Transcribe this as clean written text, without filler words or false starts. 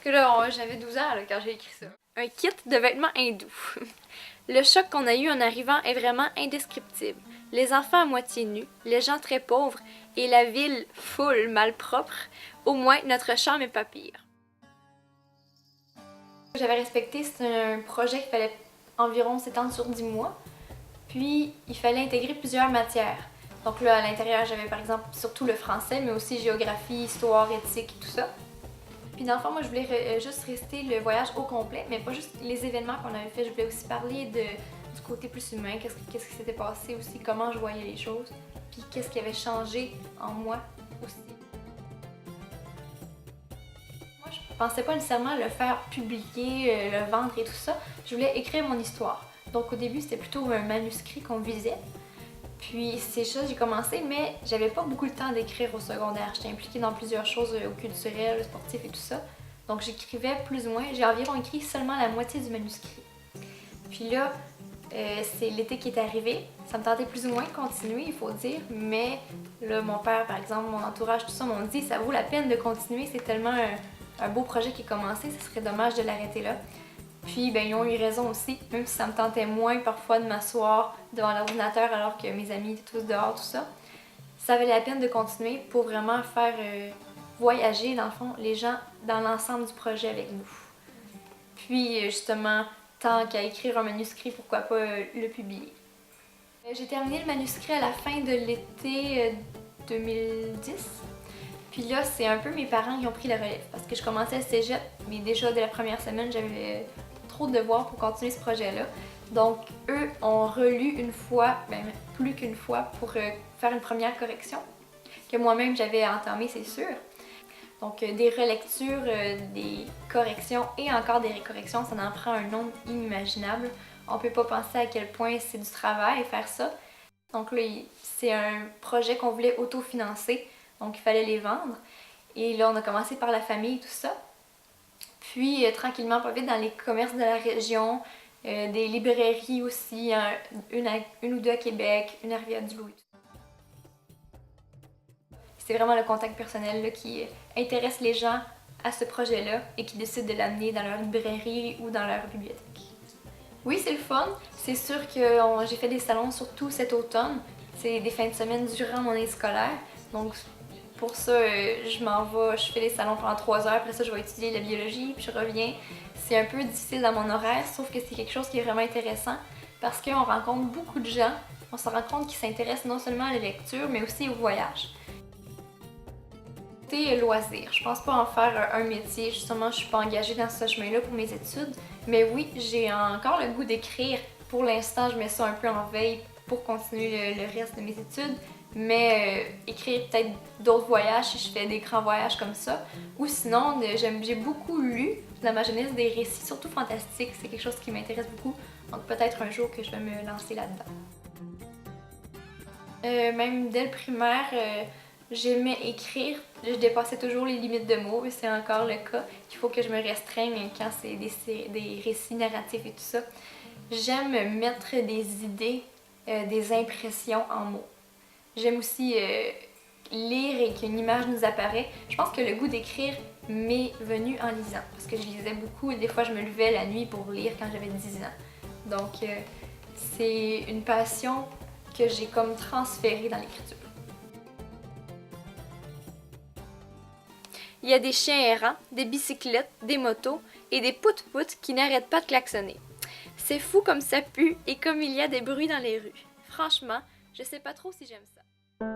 Sauf que là, j'avais 12 ans là, quand j'ai écrit ça. Un kit de vêtements hindous. Le choc qu'on a eu en arrivant est vraiment indescriptible. Les enfants à moitié nus, les gens très pauvres et la ville full malpropre. Au moins, notre chambre est pas pire. J'avais respecté, c'est un projet qui fallait environ s'étendre sur 10 mois. Puis, il fallait intégrer plusieurs matières. Donc là, à l'intérieur, j'avais par exemple surtout le français, mais aussi géographie, histoire, éthique et tout ça. Puis dans le fond, moi, je voulais juste rester le voyage au complet, mais pas juste les événements qu'on avait fait. Je voulais aussi parler du côté plus humain, qu'est-ce qui s'était passé aussi, comment je voyais les choses, puis qu'est-ce qui avait changé en moi aussi. Moi, je pensais pas nécessairement le faire publier, le vendre et tout ça. Je voulais écrire mon histoire. Donc au début, c'était plutôt un manuscrit qu'on visait. Puis c'est ça, j'ai commencé, mais j'avais pas beaucoup le temps d'écrire au secondaire. J'étais impliquée dans plusieurs choses au culturel, sportif et tout ça. Donc j'écrivais plus ou moins, j'ai environ écrit seulement la moitié du manuscrit. Puis là, c'est l'été qui est arrivé. Ça me tentait plus ou moins de continuer, il faut dire, mais là, mon père, par exemple, mon entourage, tout ça m'ont dit ça vaut la peine de continuer, c'est tellement un beau projet qui est commencé, ce serait dommage de l'arrêter là. Puis ben, ils ont eu raison aussi, même si ça me tentait moins parfois de m'asseoir devant l'ordinateur alors que mes amis étaient tous dehors, tout ça. Ça valait la peine de continuer pour vraiment faire voyager, dans le fond, les gens dans l'ensemble du projet avec nous. Puis justement, tant qu'à écrire un manuscrit, pourquoi pas le publier. J'ai terminé le manuscrit à la fin de l'été 2010. Puis là, c'est un peu mes parents qui ont pris la relève parce que je commençais le cégep, mais déjà dès la première semaine, j'avais trop de devoirs pour continuer ce projet-là. Donc, eux ont relu une fois, même plus qu'une fois, pour faire une première correction, que moi-même j'avais entamée, c'est sûr. Donc, des relectures, des corrections et encore des récorrections, ça en prend un nombre inimaginable. On peut pas penser à quel point c'est du travail faire ça. Donc là, c'est un projet qu'on voulait autofinancer, donc il fallait les vendre. Et là, on a commencé par la famille et tout ça. Puis, tranquillement, pas vite, dans les commerces de la région, des librairies aussi, une ou deux à Québec, une à Rivière-du-Loup. C'est vraiment le contact personnel là, qui intéresse les gens à ce projet-là et qui décident de l'amener dans leur librairie ou dans leur bibliothèque. Oui, c'est le fun. C'est sûr que j'ai fait des salons surtout cet automne. C'est des fins de semaine durant mon année scolaire. Donc pour ça, je m'en vais, je fais des salons pendant 3 heures. Après ça, je vais étudier la biologie, puis je reviens. C'est un peu difficile dans mon horaire, sauf que c'est quelque chose qui est vraiment intéressant parce qu'on rencontre beaucoup de gens. On se rend compte qu'ils s'intéressent non seulement à la lecture, mais aussi au voyage. Loisir. Je pense pas en faire un métier, justement je suis pas engagée dans ce chemin-là pour mes études, mais oui, j'ai encore le goût d'écrire. Pour l'instant, je mets ça un peu en veille pour continuer le reste de mes études, mais écrire peut-être d'autres voyages si je fais des grands voyages comme ça, ou sinon j'ai beaucoup lu dans ma jeunesse des récits, surtout fantastiques, c'est quelque chose qui m'intéresse beaucoup, donc peut-être un jour que je vais me lancer là-dedans. Même dès le primaire, j'aimais écrire, je dépassais toujours les limites de mots et c'est encore le cas. Il faut que je me restreigne quand c'est des récits narratifs et tout ça. J'aime mettre des idées, des impressions en mots. J'aime aussi lire et qu'une image nous apparaît. Je pense que le goût d'écrire m'est venu en lisant parce que je lisais beaucoup et des fois je me levais la nuit pour lire quand j'avais 10 ans. Donc c'est une passion que j'ai comme transférée dans l'écriture. Il y a des chiens errants, des bicyclettes, des motos et des pout-pout qui n'arrêtent pas de klaxonner. C'est fou comme ça pue et comme il y a des bruits dans les rues. Franchement, je sais pas trop si j'aime ça.